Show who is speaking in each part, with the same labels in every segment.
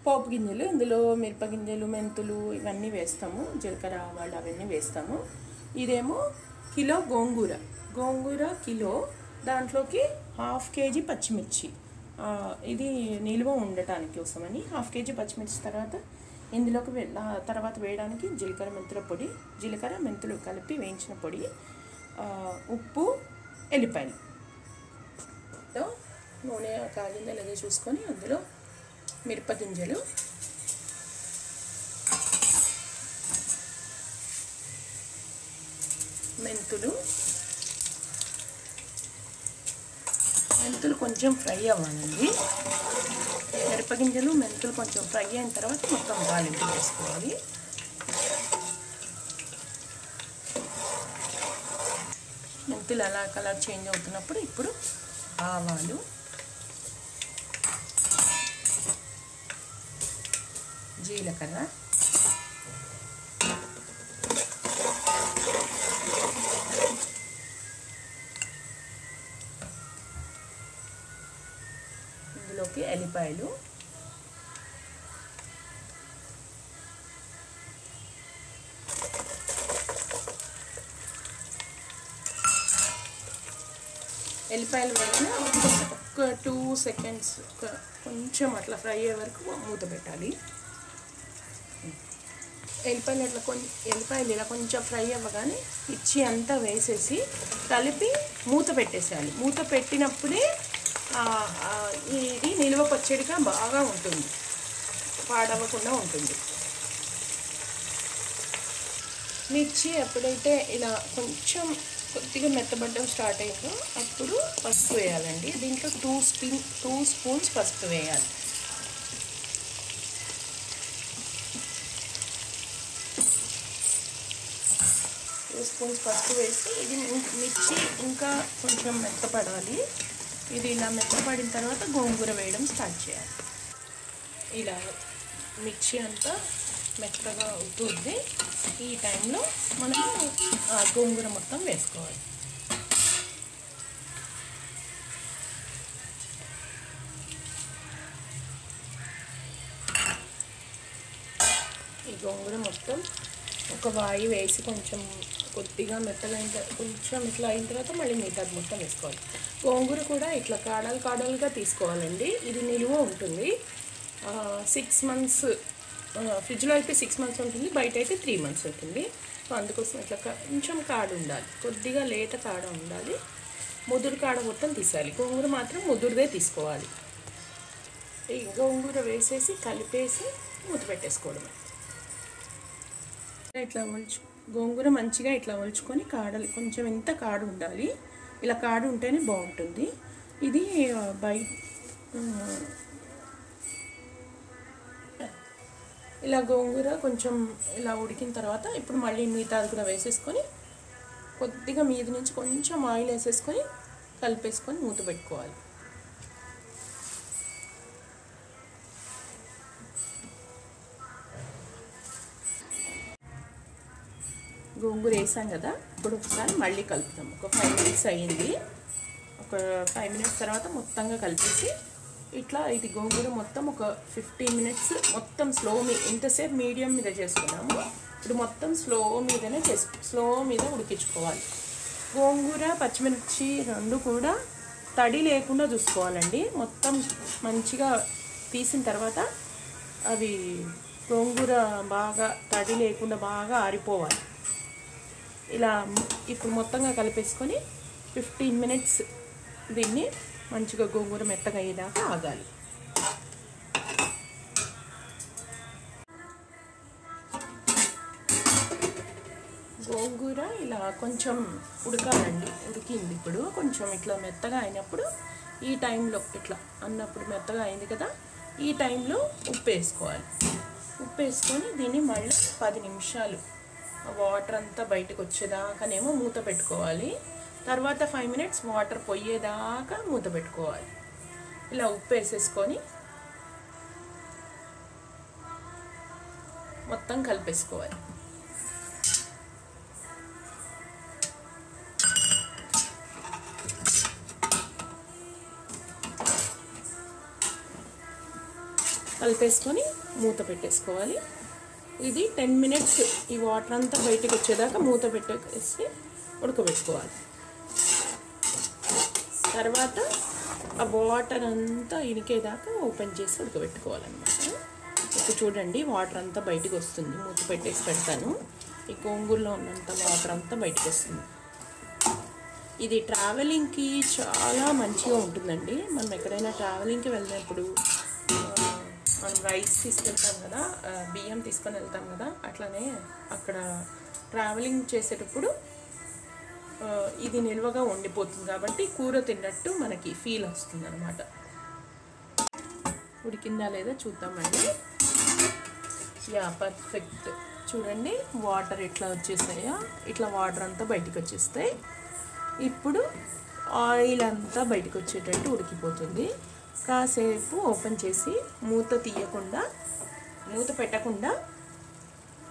Speaker 1: పోపు గింజలు, ఇందులో మిరప గింజలు, మెంతులు ఇవన్నీ వేస్తాము, జీలకర్ర ఆవాలు అవన్నీ వేస్తాము. ఇదేమో కిలో గోంగూర కిలో, దాంట్లోకి 1/2 కేజీ పచ్చిమిర్చి, ఇది నిల్వ ఉండటానికి కోసమని 1/2 కేజీ పచ్చిమిర్చి. ఇందులోకి తర్వాత వేయడానికి జీలకర్ర మెంతులు కలిపి వేయించిన పొడి, ఉప్పు, ఎల్లిపాయలు. నూనె కాగిందో లేదో చూసుకొని అందులో మిరప గింజలు, మెంతులు కొంచెం ఫ్రై అవ్వాలండి. మిరపగింజలు మెంతులు కొంచెం ఫ్రై అయిన తర్వాత మొత్తం తాలింపు వేసుకోవాలి. మెంతులు అలా కలర్ చేంజ్ అవుతున్నప్పుడు ఇప్పుడు ఆవాలు, జీలకర్ర, ఇందులోకి ఎల్లిపాయలు, వేగిన ఒక 2 సెకండ్స్ కొంచెం అట్లా ఫ్రై అయ్యే వరకు మూత పెట్టాలి. ఎల్లిపాయలు ఇలా కొంచెం ఫ్రై అవ్వగానే మిర్చి అంతా వేసేసి కలిపి మూత పెట్టేసేయాలి. మూత పెట్టినప్పుడే ఇది నిల్వ పచ్చడిగా బాగా ఉంటుంది, పాడవకుండా ఉంటుంది. మిర్చి ఎప్పుడైతే ఇలా కొంచెం కొద్దిగా మెత్తబడ్డం స్టార్ట్ అయిందో అప్పుడు పసుపు వేయాలండి. దీంట్లో 2 స్పూన్స్ పసుపు వేయాలి. వేసి ఇది మిర్చి ఇంకా కొంచెం మెత్తపడాలి. ఇది ఇలా మెత్తపడిన తర్వాత గోంగూర వేయడం స్టార్ట్ చేయాలి. ఇలా మిర్చి అంతా మెత్తగా అవుతుంది. ఈ టైంలో మనం గోంగూర మొత్తం వేసుకోవాలి. ఈ గోంగూర మొత్తం ఒక వాయి వేసి కొంచెం కొద్దిగా మెత్తగా కొంచెం ఇట్లా అయిన తర్వాత మళ్ళీ మిగతాది మొత్తం వేసుకోవాలి. గోంగూర కూడా ఇట్లా కాడలుగా తీసుకోవాలండి. ఇది నిలువ ఉంటుంది. 6 మంత్స్ ఫ్రిడ్జ్లో అయితే 6 మంత్స్ ఉంటుంది, బయట అయితే 3 మంత్స్ ఉంటుంది. సో అందుకోసం ఇట్లా కొంచెం కాడ ఉండాలి, కొద్దిగా లేత కాడ ఉండాలి. ముదురు కాడ మొత్తం తీసేయాలి. గోంగూర మాత్రం ముదురుదే తీసుకోవాలి. ఈ గోంగూర వేసేసి కలిపేసి మూత పెట్టేసుకోవడమే. ఇట్లా గోంగూర మంచిగా ఇట్లా ఒలుచుకొని కాడలు కొంచెం ఇంత కాడు ఉండాలి. ఇలా కాడు ఉంటేనే బాగుంటుంది. ఇది ఇలా గోంగూర కొంచెం ఇలా ఉడికిన తర్వాత ఇప్పుడు మళ్ళీ మిగతాది కూడా వేసేసుకొని కొద్దిగా మీద నుంచి కొంచెం ఆయిల్ వేసేసుకొని కలిపేసుకొని మూత పెట్టుకోవాలి. గోంగూర వేసాం కదా, ఇప్పుడు ఒకసారి మళ్ళీ కలుపుతాం. ఒక 5 మినిట్స్ అయ్యింది. ఒక 5 మినిట్స్ తర్వాత మొత్తంగా కలిపేసి ఇట్లా ఇది గోంగూర మొత్తం ఒక 15 మినిట్స్ మొత్తం ఇంతసేపు మీడియం మీద చేసుకున్నాము. ఇప్పుడు మొత్తం స్లో మీద ఉడికించుకోవాలి. గోంగూర పచ్చిమిర్చి రెండు కూడా తడి లేకుండా చూసుకోవాలండి. మొత్తం మంచిగా తీసిన తర్వాత అవి గోంగూర బాగా తడి లేకుండా బాగా ఆరిపోవాలి. ఇలా ఇప్పుడు మొత్తంగా కలిపేసుకొని 15 మినిట్స్ దీన్ని మంచిగా గోంగూర మెత్తగా అయ్యేదాకా ఆగాలి. గోంగూర ఇలా కొంచెం ఉడకాలండి. ఉడికింది. ఇప్పుడు కొంచెం ఇట్లా మెత్తగా అయినప్పుడు ఈ టైంలో ఇట్లా అన్నప్పుడు మెత్తగా అయింది కదా, ఈ టైంలో ఉప్పు వేసుకోవాలి. ఉప్పు వేసుకొని దీన్ని మళ్ళీ 10 నిమిషాలు వాటర్ అంతా బయటకు వచ్చేదాకానేమో మూత పెట్టుకోవాలి. తర్వాత 5 మినిట్స్ వాటర్ పోయేదాకా మూత పెట్టుకోవాలి. ఇలా ఉప్పు వేసేసుకొని మొత్తం కలిపేసుకోవాలి. కలిపేసుకొని మూత పెట్టేసుకోవాలి. ఇది 10 మినిట్స్ ఈ వాటర్ అంతా బయటకు వచ్చేదాకా మూత పెట్టేసి ఉడకబెట్టుకోవాలి. తర్వాత ఆ వాటర్ అంతా ఇనికేదాకా ఓపెన్ చేసి ఉడకబెట్టుకోవాలన్నమాట. ఇప్పుడు చూడండి వాటర్ అంతా బయటకు వస్తుంది. మూత పెట్టేసి పెడతాను. ఈ గోంగూరలో ఉన్నంత వాటర్ అంతా బయటకు వస్తుంది. ఇది ట్రావెలింగ్కి చాలా మంచిగా ఉంటుందండి. మనం ఎక్కడైనా ట్రావెలింగ్కి వెళ్ళినప్పుడు మనం రైస్ తీసుకెళ్తాం కదా, బియ్యం తీసుకొని వెళ్తాం కదా, అట్లానే అక్కడ ట్రావెలింగ్ చేసేటప్పుడు ఇది నిల్వగా ఉండిపోతుంది కాబట్టి కూర తిన్నట్టు మనకి ఫీల్ వస్తుంది అన్నమాట. ఉడికిందా లేదా చూద్దామండి. Yeah, perfect. చూడండి వాటర్ ఎట్లా వచ్చేసాయో, ఇట్లా వాటర్ అంతా బయటకు వచ్చేస్తాయి. ఇప్పుడు ఆయిల్ అంతా బయటకు వచ్చేటట్టు ఉడికిపోతుంది. కాసేపు ఓపెన్ చేసి మూత తీయకుండా, మూత పెట్టకుండా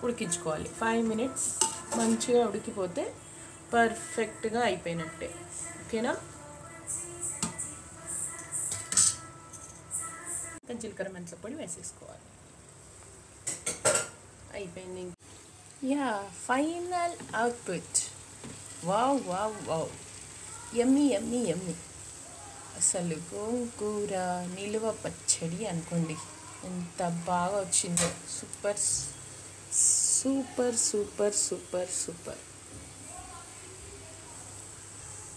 Speaker 1: ఉడికించుకోవాలి. 5 మినిట్స్ మంచిగా ఉడికిపోతే పర్ఫెక్ట్గా అయిపోయినట్టే. ఓకేనా? జీలకర్ర మెంతుల పొడి వేసేసుకోవాలి. అయిపోయింది. Yeah, final output. Wow wow wow, yummy yummy yummy. అసలు గోంగూర నిలువ పచ్చడి అనుకోండి, ఎంత బాగా వచ్చిందో. Super super super super super.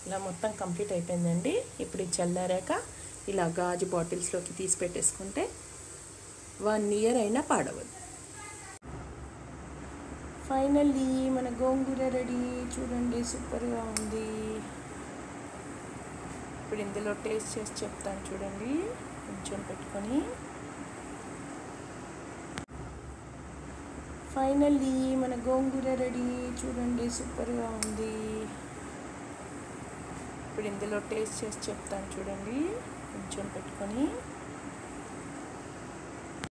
Speaker 1: ఇలా మొత్తం కంప్లీట్ అయిపోయిందండి. ఇప్పుడు ఇది చల్లారాక ఇలా గాజు బాటిల్స్లోకి తీసి పెట్టేసుకుంటే 1 ఇయర్ అయినా పాడవదు. ఫైనల్లీ మన గోంగూర రెడీ. చూడండి సూపర్గా ఉంది. ఇప్పుడు ఇందులో టేస్ట్ చేసి చెప్తాను చూడండి. కొంచెం పెట్టుకొని. ఫైనల్లీ మన గోంగూర రెడీ. చూడండి సూపర్గా ఉంది. ఇప్పుడు ఇందులో టేస్ట్ చేసి చెప్తాను చూడండి. కొంచెం పెట్టుకొని.